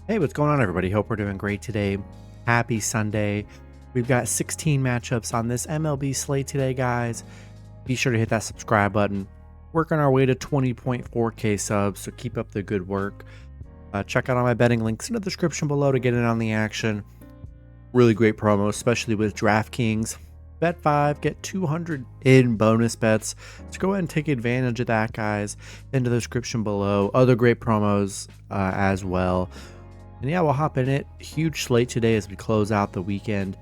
Hey, what's going on, everybody? Hope we're doing great today. Happy Sunday. We've got 16 matchups on this MLB slate today, guys. Be sure to hit that subscribe button. Working our way to 20.4K subs, so keep up the good work. Check out all my betting links in the description below to get in on the action. Really great promo, especially with DraftKings. Bet 5, get 200 in bonus bets. So go ahead and take advantage of that, guys, in the description below. Other great promos as well. And yeah, we'll hop in it. Huge slate today as we close out the weekend.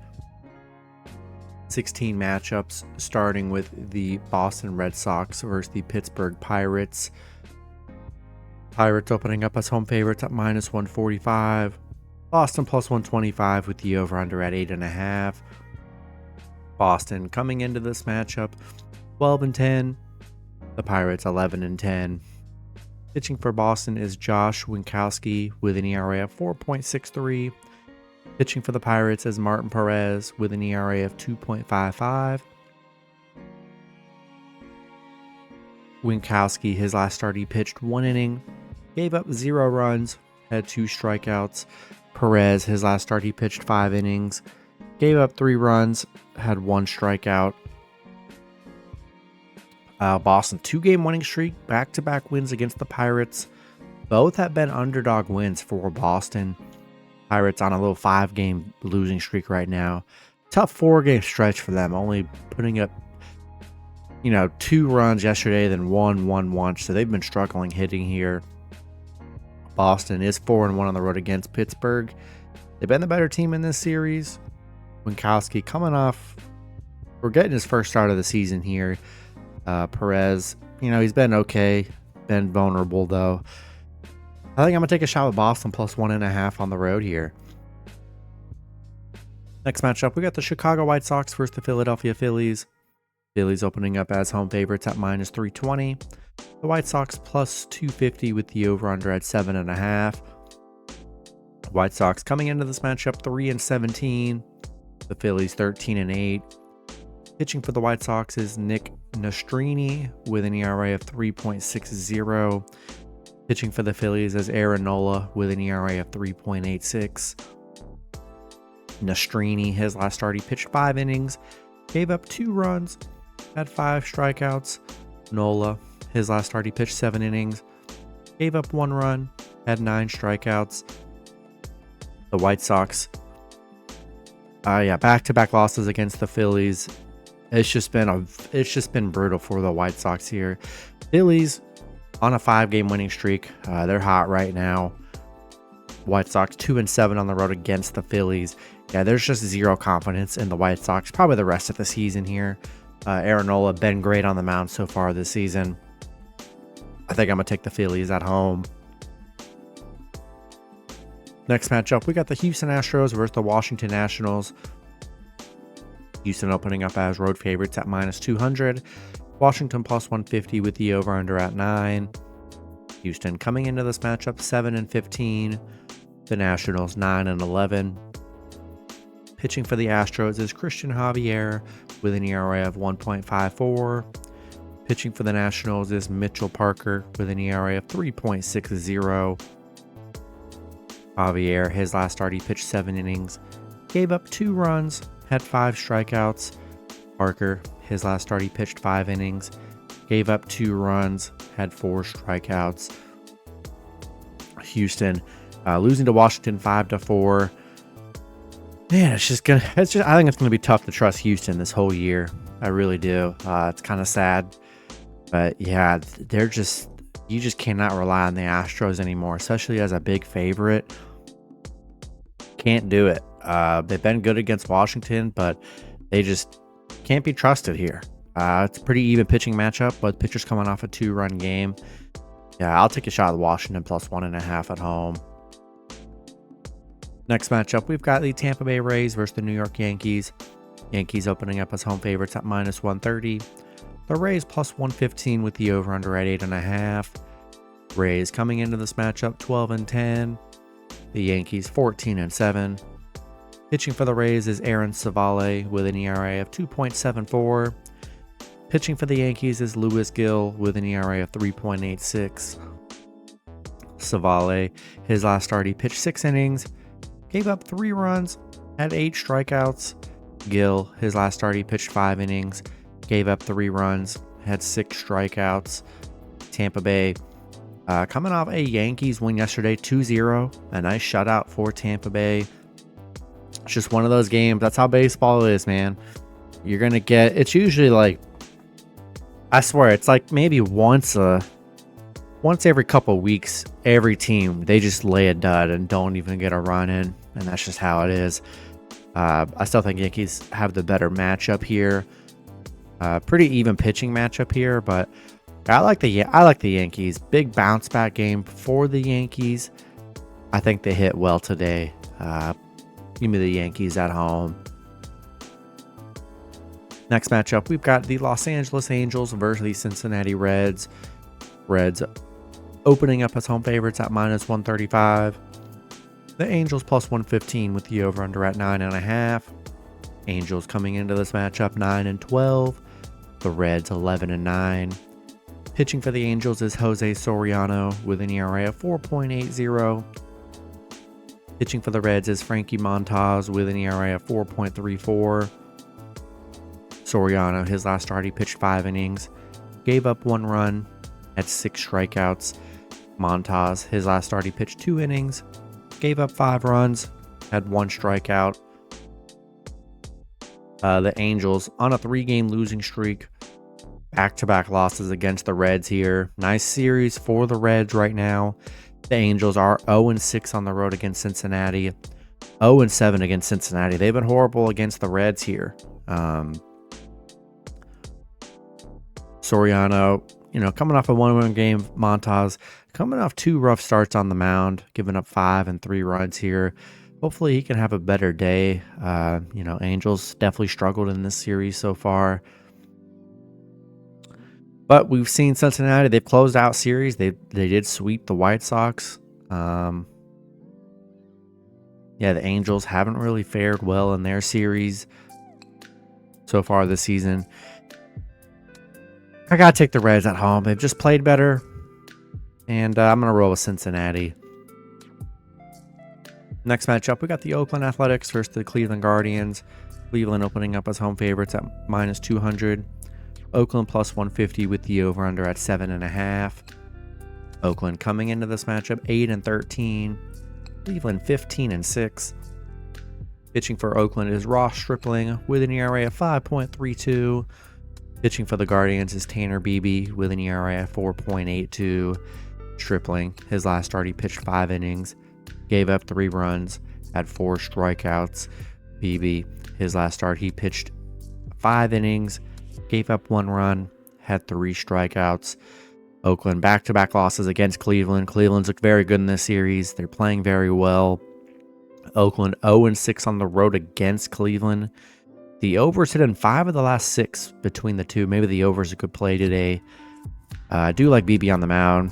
16 matchups, starting with the Boston Red Sox versus the Pittsburgh Pirates. Pirates opening up as home favorites at minus 145. Boston plus 125 with the over-under at 8.5. Boston coming into this matchup 12-10. The Pirates 11-10. Pitching for Boston is Josh Winkowski with an ERA of 4.63. Pitching for the Pirates is Martin Perez with an ERA of 2.55. Winkowski, his last start, he pitched 1 inning, gave up 0 runs, had 2 strikeouts. Perez, his last start, he pitched 5 innings, gave up 3 runs, had 1 strikeout. Boston 2-game winning streak, back-to-back wins against the Pirates. Both have been underdog wins for Boston. Pirates on a little 5-game losing streak right now. Tough 4-game stretch for them, only putting up 2 runs yesterday, then 1 once. So they've been struggling hitting here. Boston is 4-1 on the road against Pittsburgh. They've been the better team in this series. Winkowski coming off, we're getting his first start of the season here. Perez, he's been okay, been vulnerable though. I think I'm going to take a shot with Boston plus 1.5 on the road here. Next matchup, we got the Chicago White Sox versus the Philadelphia Phillies. Phillies opening up as home favorites at minus 320. The White Sox plus 250 with the over-under at 7.5. White Sox coming into this matchup 3-17. The Phillies 13-8. Pitching for the White Sox is Nick Nastrini with an ERA of 3.60. Pitching for the Phillies is Aaron Nola with an ERA of 3.86. Nastrini, his last start, he pitched 5 innings, gave up 2 runs, had 5 strikeouts. Nola, his last start, he pitched 7 innings, gave up 1 run, had 9 strikeouts. The White Sox, back-to-back losses against the Phillies. It's just been brutal for the White Sox here. Phillies on a 5-game winning streak. They're hot right now. White Sox 2-7 on the road against the Phillies. Yeah, there's just zero confidence in the White Sox. Probably the rest of the season here. Aaron Nola been great on the mound so far this season. I think I'm gonna take the Phillies at home. Next matchup, we got the Houston Astros versus the Washington Nationals. Houston opening up as road favorites at minus 200. Washington plus 150 with the over-under at 9. Houston coming into this matchup 7-15. The Nationals 9-11. Pitching for the Astros is Christian Javier with an ERA of 1.54. Pitching for the Nationals is Mitchell Parker with an ERA of 3.60. Javier, his last start, he pitched 7 innings, gave up 2 runs, had 5 strikeouts. Parker, his last start, he pitched 5 innings, gave up 2 runs, had 4 strikeouts. Houston losing to Washington 5-4. Man, I think it's gonna be tough to trust Houston this whole year. I really do. It's kind of sad, but yeah, you just cannot rely on the Astros anymore, especially as a big favorite. Can't do it. They've been good against Washington, but they just can't be trusted here. It's a pretty even pitching matchup, but pitchers coming off a 2-run game. Yeah, I'll take a shot at Washington plus 1.5 at home. Next matchup, we've got the Tampa Bay Rays versus the New York Yankees. Yankees opening up as home favorites at minus 130. The Rays plus 115 with the over-under at 8.5. Rays coming into this matchup 12-10. The Yankees 14-7. Pitching for the Rays is Aaron Savale with an ERA of 2.74. Pitching for the Yankees is Lewis Gill with an ERA of 3.86. Savale, his last start, he pitched 6 innings, gave up 3 runs, had 8 strikeouts. Gill, his last start, he pitched 5 innings, gave up 3 runs, had 6 strikeouts. Tampa Bay, coming off a Yankees win yesterday, 2-0. A nice shutout for Tampa Bay. It's just one of those games. That's how baseball is, man. You're going to get, it's usually like, I swear, it's like maybe once every couple weeks, every team, they just lay a dud and don't even get a run in. And that's just how it is. I still think Yankees have the better matchup here. Pretty even pitching matchup here, but I like the Yankees. Big bounce back game for the Yankees. I think they hit well today. Give me the Yankees at home. Next matchup, we've got the Los Angeles Angels versus the Cincinnati Reds. Reds opening up as home favorites at -135. The Angels +115 with the over-under at 9.5. Angels coming into this matchup 9-12. The Reds 11-9. Pitching for the Angels is Jose Soriano with an ERA of 4.80. Pitching for the Reds is Frankie Montas with an ERA of 4.34. Soriano, his last start, he pitched 5 innings, gave up 1 run, had 6 strikeouts. Montas, his last start, he pitched 2 innings, gave up 5 runs, had 1 strikeout. The Angels on a 3-game losing streak. Back-to-back losses against the Reds here. Nice series for the Reds right now. The Angels are 0-6 on the road against Cincinnati. 0-7 against Cincinnati. They've been horrible against the Reds here. Soriano, coming off a 1-1 game. Montas coming off 2 rough starts on the mound, giving up 5 and 3 runs here. Hopefully he can have a better day. Angels definitely struggled in this series so far. But we've seen Cincinnati, they've closed out series. They did sweep the White Sox. The Angels haven't really fared well in their series so far this season. I got to take the Reds at home. They've just played better. And I'm going to roll with Cincinnati. Next matchup, we got the Oakland Athletics versus the Cleveland Guardians. Cleveland opening up as home favorites at -200. Oakland +150 with the over-under at 7.5. Oakland coming into this matchup 8-13. Cleveland 15-6. Pitching for Oakland is Ross Stripling with an ERA of 5.32. Pitching for the Guardians is Tanner Beebe with an ERA of 4.82. Stripling, his last start, he pitched 5 innings, gave up 3 runs, had 4 strikeouts. Beebe, his last start, he pitched 5 innings, gave up 1 run, had 3 strikeouts. Oakland back-to-back losses against Cleveland. Cleveland's looked very good in this series. They're playing very well. Oakland 0-6 on the road against Cleveland. The overs hit in 5 of the last 6 between the two. Maybe the overs a good play today. I do like BB on the mound.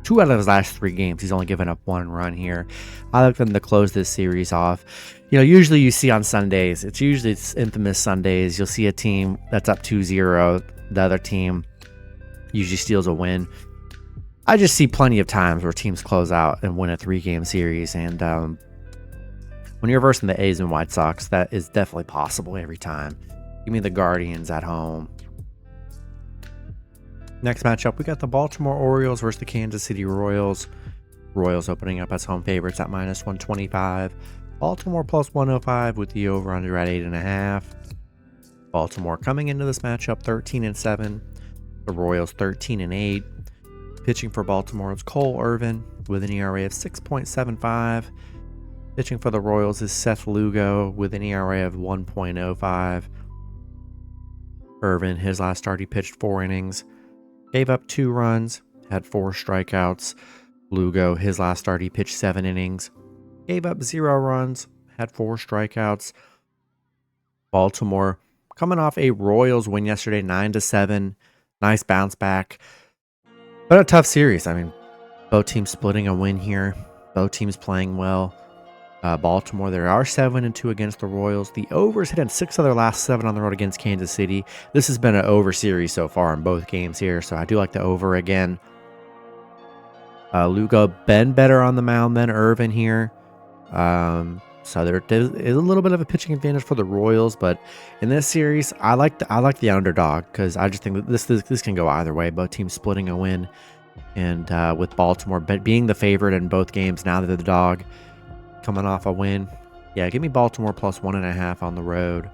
2 out of his last 3 games, he's only given up 1 run here. I like them to close this series off. Usually you see on Sundays, it's infamous Sundays. You'll see a team that's up 2-0. The other team usually steals a win. I just see plenty of times where teams close out and win a 3-game series. And when you're versing the A's and White Sox, that is definitely possible every time. Give me the Guardians at home. Next matchup, we got the Baltimore Orioles versus the Kansas City Royals. Royals opening up as home favorites at -125. Baltimore +105 with the over-under at 8.5. Baltimore coming into this matchup 13-7. The Royals 13-8. Pitching for Baltimore is Cole Irvin with an ERA of 6.75. Pitching for the Royals is Seth Lugo with an ERA of 1.05. Irvin, his last start, he pitched 4 innings, gave up 2 runs, had 4 strikeouts. Lugo, his last start, he pitched 7 innings, gave up 0 runs, had 4 strikeouts. Baltimore coming off a Royals win yesterday, 9-7. Nice bounce back. But a tough series. I mean, both teams splitting a win here. Both teams playing well. Baltimore, they are 7-2 against the Royals. The overs hit in 6 of their last 7 on the road against Kansas City. This has been an over series so far in both games here, so I do like the over again. Lugo been better on the mound than Irvin here. So there is a little bit of a pitching advantage for the Royals, but in this series, I like the underdog because I just think that this can go either way. Both teams splitting a win, and with Baltimore being the favorite in both games, now that they're the dog coming off a win, yeah, give me Baltimore plus 1.5 on the road.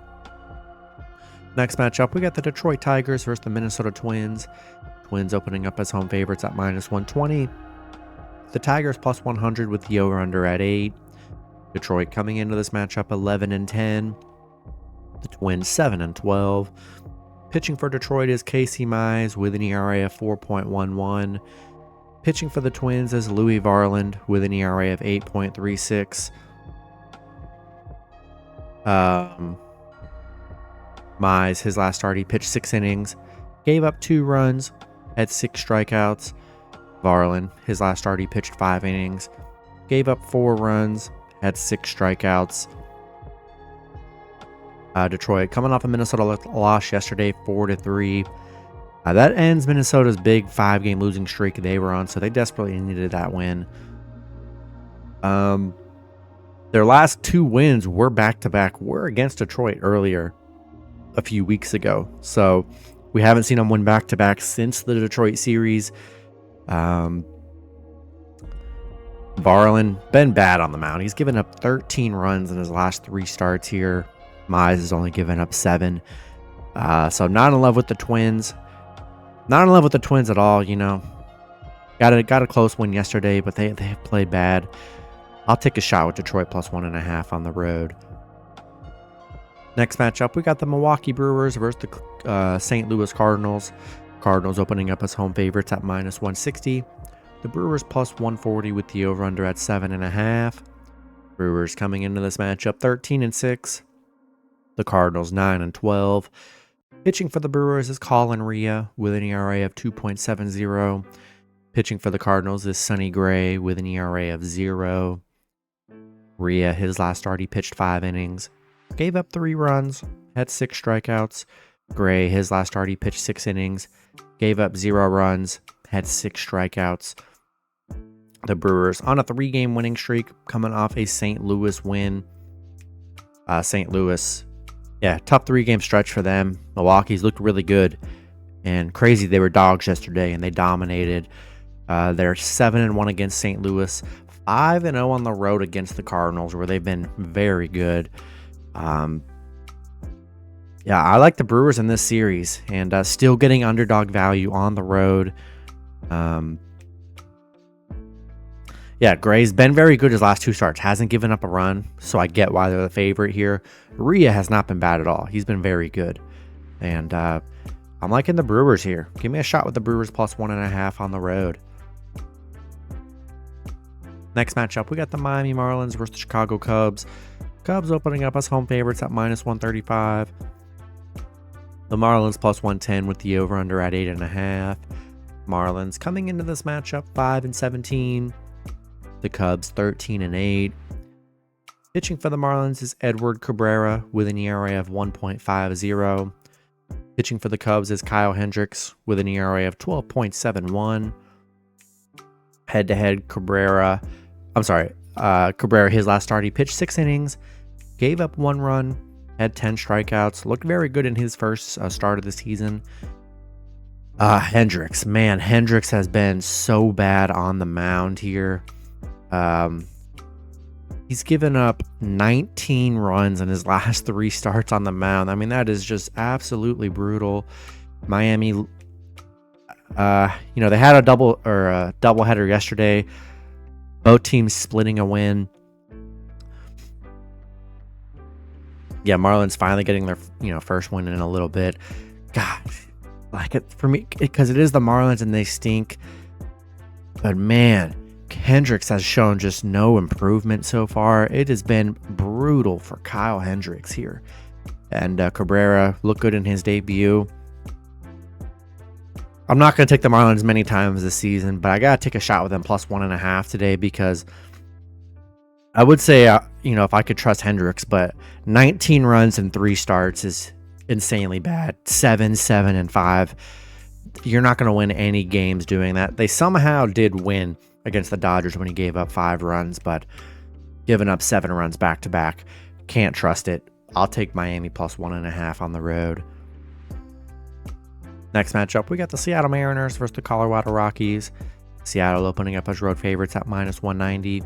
Next matchup, we got the Detroit Tigers versus the Minnesota Twins. Twins opening up as home favorites at -120. The Tigers plus 100 with the over/under at 8. Detroit coming into this matchup 11-10. The Twins 7-12. Pitching for Detroit is Casey Mize with an ERA of 4.11. Pitching for the Twins is Louis Varland with an ERA of 8.36. Mize, his last start, he pitched 6 innings, gave up 2 runs, had 6 strikeouts. Varland, his last start, he pitched 5 innings, gave up 4 runs, had 6 strikeouts. Detroit coming off a Minnesota loss yesterday, 4-3. That ends Minnesota's big 5-game losing streak they were on, so they desperately needed that win. Their last 2 wins were back-to-back, were against Detroit earlier a few weeks ago. So we haven't seen them win back-to-back since the Detroit series. Varland been bad on the mound. He's given up 13 runs in his last 3 starts here. Mize has only given up 7. So not in love with the Twins. Not in love with the Twins at all, you know. Got a close win yesterday, but they have played bad. I'll take a shot with Detroit plus 1.5 on the road. Next matchup, we got the Milwaukee Brewers versus the St. Louis Cardinals. Cardinals opening up as home favorites at -160. The Brewers plus 140 with the over/under at 7.5. Brewers coming into this matchup 13-6. The Cardinals 9-12. Pitching for the Brewers is Colin Rea with an ERA of 2.70. Pitching for the Cardinals is Sonny Gray with an ERA of 0. Rea, his last start, he pitched 5 innings, gave up 3 runs, had 6 strikeouts. Gray, his last start, he pitched 6 innings, gave up 0 runs, had 6 strikeouts. The Brewers on a 3-game winning streak, coming off a St. Louis win. St. Louis, yeah, tough 3-game stretch for them. Milwaukee's looked really good, and crazy they were dogs yesterday, and they dominated. They're 7-1 against St. Louis, 5-0 on the road against the Cardinals, where they've been very good. Yeah, I like the Brewers in this series, and still getting underdog value on the road. Yeah, Gray's been very good his last 2 starts. Hasn't given up a run, so I get why they're the favorite here. Rea has not been bad at all. He's been very good. And I'm liking the Brewers here. Give me a shot with the Brewers plus 1.5 on the road. Next matchup, we got the Miami Marlins versus the Chicago Cubs. Cubs opening up as home favorites at -135. The Marlins plus 110 with the over/under at 8.5. Marlins coming into this matchup 5-17. The Cubs 13-8. Pitching for the Marlins is Edward Cabrera with an ERA of 1.50. Pitching for the Cubs is Kyle Hendricks with an ERA of 12.71. Head-to-head, Cabrera, his last start, he pitched 6 innings, gave up 1 run, had 10 strikeouts, looked very good in his first start of the season. Hendricks has been so bad on the mound here. He's given up 19 runs in his last 3 starts on the mound. I mean, that is just absolutely brutal. Miami, they had a doubleheader yesterday. Both teams splitting a win. Yeah, Marlins finally getting their first win in a little bit. Gosh, like it for me because it is the Marlins and they stink. But man, Hendricks has shown just no improvement so far. It has been brutal for Kyle Hendricks here. And Cabrera looked good in his debut. I'm not going to take the Marlins many times this season, but I got to take a shot with them plus 1.5 today because I would say, if I could trust Hendricks, but 19 runs in 3 starts is insanely bad. 7-5. You're not going to win any games doing that. They somehow did win against the Dodgers when he gave up 5 runs, but giving up 7 runs back to back, can't trust it. I'll take Miami plus 1.5 on the road. Next matchup, we got the Seattle Mariners versus the Colorado Rockies. Seattle opening up as road favorites at minus 190.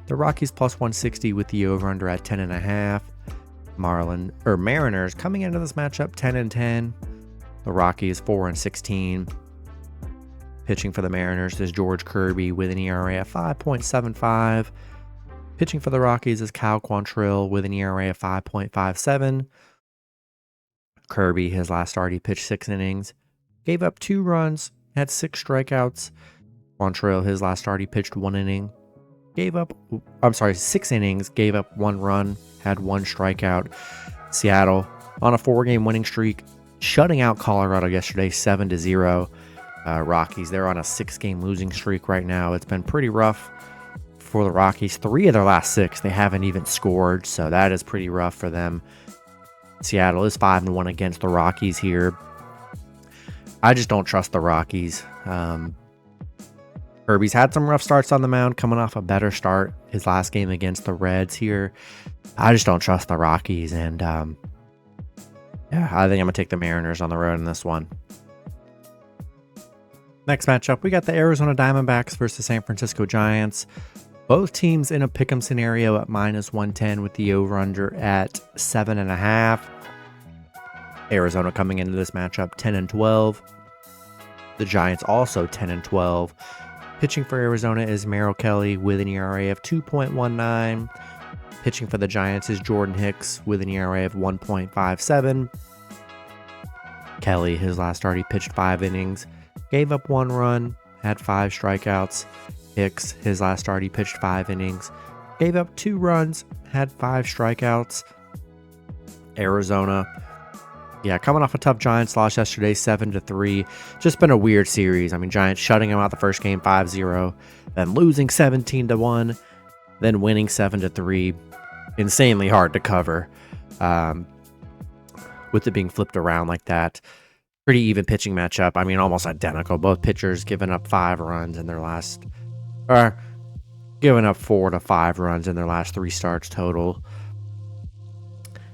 The Rockies plus 160 with the over-under at 10.5. Mariners coming into this matchup 10-10. The Rockies 4-16. Pitching for the Mariners is George Kirby with an ERA of 5.75. Pitching for the Rockies is Cal Quantrill with an ERA of 5.57. Kirby, his last start, he pitched 6 innings, gave up 2 runs, had 6 strikeouts. Quantrill, his last start, he pitched 1 inning, 6 innings, gave up 1 run, had 1 strikeout. Seattle on a 4-game winning streak, shutting out Colorado yesterday 7-0. Rockies, they're on a 6-game losing streak right now. It's been pretty rough for the Rockies. 3 of their last 6, they haven't even scored, so that is pretty rough for them. Seattle is 5-1 against the Rockies here. I just don't trust the Rockies. Kirby's had some rough starts on the mound, coming off a better start his last game against the Reds here. I just don't trust the Rockies, and I think I'm going to take the Mariners on the road in this one. Next matchup, we got the Arizona Diamondbacks versus San Francisco Giants. Both teams in a pick'em scenario at minus 110 with the over-under at 7.5. Arizona coming into this matchup 10-12. The Giants also 10-12. Pitching for Arizona is Merrill Kelly with an ERA of 2.19. Pitching for the Giants is Jordan Hicks with an ERA of 1.57. Kelly, his last start, he pitched 5 innings, gave up 1 run, had 5 strikeouts. Hicks, his last start, he pitched 5 innings, gave up 2 runs, had 5 strikeouts. Arizona, coming off a tough Giants loss yesterday, 7-3. Just been a weird series. I mean, Giants shutting them out the first game 5-0, then losing 17-1, then winning 7-3. Insanely hard to cover with it being flipped around like that. Pretty even pitching matchup. I mean, almost identical. Both pitchers giving up 5 runs in their last, or giving up 4 to 5 runs in their last 3 starts total.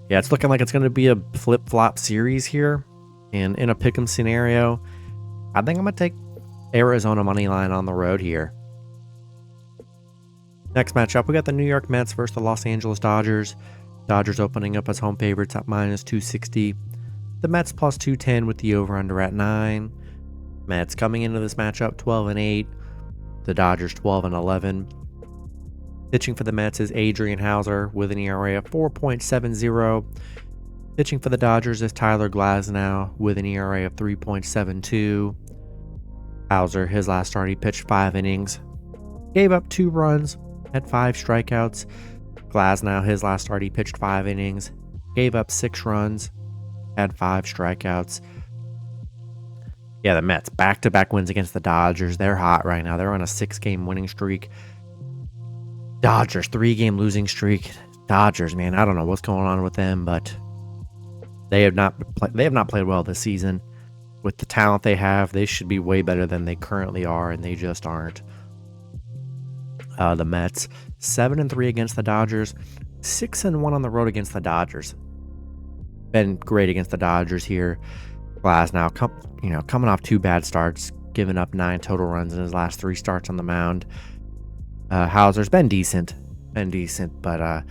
Yeah, it's looking like it's going to be a flip-flop series here. And in a pick'em scenario, I think I'm going to take Arizona money line on the road here. Next matchup, we got the New York Mets versus the Los Angeles Dodgers. Dodgers opening up as home favorites at minus 260. The Mets plus 210 with the over-under at 9. Mets coming into this matchup 12-8. The Dodgers 12-11. Pitching for the Mets is Adrian Hauser with an ERA of 4.70. Pitching for the Dodgers is Tyler Glasnow with an ERA of 3.72. Hauser, his last start, he pitched 5 innings, gave up 2 runs, had 5 strikeouts. Glasnow, his last start, he pitched 5 innings, gave up 6 runs, had 5 strikeouts. Yeah, the Mets, back-to-back wins against the Dodgers. They're hot right now. They're on a 6-game winning streak. Dodgers, 3-game losing streak. Dodgers, man, I don't know what's going on with them, but they have not played well this season. With the talent they have, they should be way better than they currently are, and they just aren't. The Mets, 7-3 against the Dodgers, 6-1 on the road against the Dodgers. Been great against the Dodgers here. Glasnow, coming off 2 bad starts, giving up 9 total runs in his last 3 starts on the mound. Hauser's been decent, but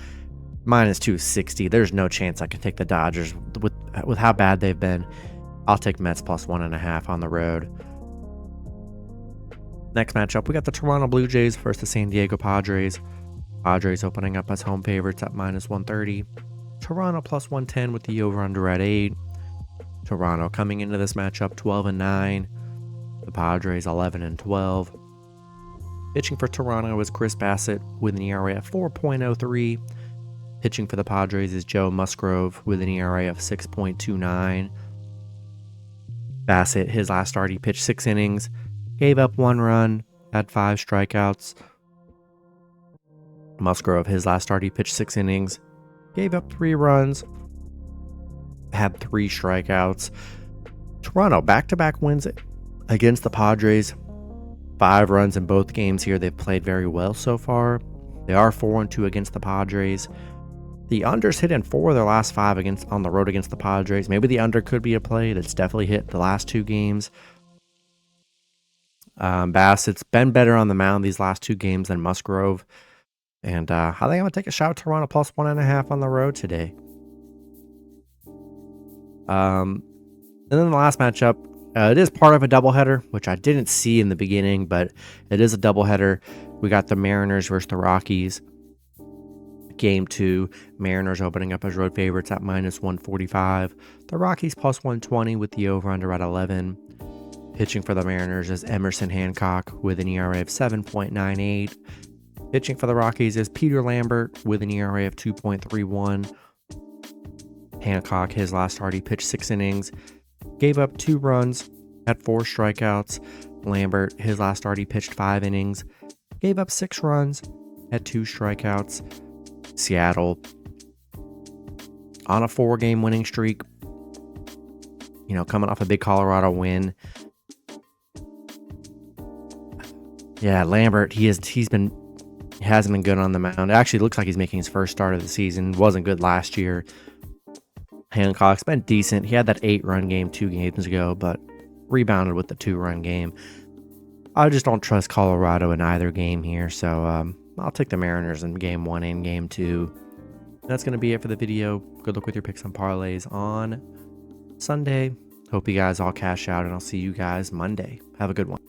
minus 260. There's no chance I can take the Dodgers with how bad they've been. I'll take Mets plus 1.5 on the road. Next matchup, we got the Toronto Blue Jays versus the San Diego Padres. Padres opening up as home favorites at minus 130. Toronto plus 110 with the over-under at 8. Toronto coming into this matchup 12-9. The Padres 11-12. Pitching for Toronto is Chris Bassett with an ERA of 4.03. Pitching for the Padres is Joe Musgrove with an ERA of 6.29. Bassett, his last start, he pitched 6 innings, gave up 1 run, had 5 strikeouts. Musgrove, his last start, he pitched 6 innings, gave up 3 runs, had 3 strikeouts. Toronto, back-to-back wins against the Padres. 5 runs in both games here. They've played very well so far. They are 4-2 against the Padres. The under's hit in 4 of their last 5 on the road against the Padres. Maybe the under could be a play. It's definitely hit the last 2 games. Bassett's been better on the mound these last 2 games than Musgrove. And I think I'm going to take a shot to run a +1.5 on the road today. And then the last matchup, it is part of a doubleheader, which I didn't see in the beginning, but it is a doubleheader. We got the Mariners versus the Rockies. Game 2, Mariners opening up as road favorites at -145. The Rockies +120 with the over-under at 11. Pitching for the Mariners is Emerson Hancock with an ERA of 7.98. Pitching for the Rockies is Peter Lambert with an ERA of 2.31. Hancock, his last start, he pitched 6 innings, gave up 2 runs, had 4 strikeouts. Lambert, his last start, he pitched 5 innings, gave up 6 runs, had 2 strikeouts. Seattle on a 4-game winning streak, coming off a big Colorado win. Yeah, Lambert, he hasn't been good on the mound. It actually looks like he's making his first start of the season. Wasn't good last year. Hancock's been decent. He had that 8-run game 2 games ago, but rebounded with the 2-run game. I just don't trust Colorado in either game here, so I'll take the Mariners in game 1 and game 2. That's going to be it for the video. Good luck with your picks and parlays on Sunday. Hope you guys all cash out, and I'll see you guys Monday. Have a good one.